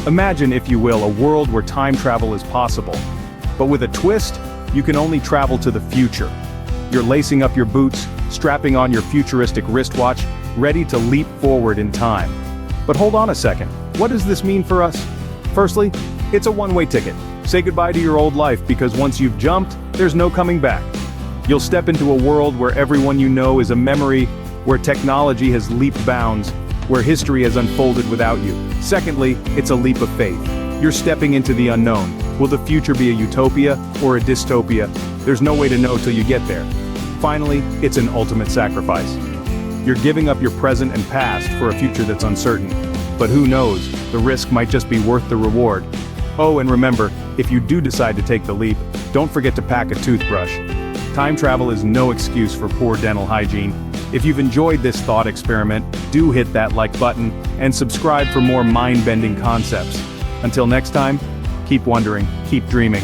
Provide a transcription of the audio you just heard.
Imagine, if you will, a world where time travel is possible. But with a twist, you can only travel to the future. You're lacing up your boots, strapping on your futuristic wristwatch, ready to leap forward in time. But hold on a second, what does this mean for us? Firstly, it's a one-way ticket. Say goodbye to your old life, because once you've jumped, there's no coming back. You'll step into a world where everyone you know is a memory, where technology has leaped bounds, where history has unfolded without you. Secondly, it's a leap of faith. You're stepping into the unknown. Will the future be a utopia or a dystopia? There's no way to know till you get there. Finally, it's an ultimate sacrifice. You're giving up your present and past for a future that's uncertain. But who knows, the risk might just be worth the reward. Oh, and remember, if you do decide to take the leap, don't forget to pack a toothbrush. Time travel is no excuse for poor dental hygiene. If you've enjoyed this thought experiment, do hit that like button and subscribe for more mind-bending concepts. Until next time, keep wondering, keep dreaming.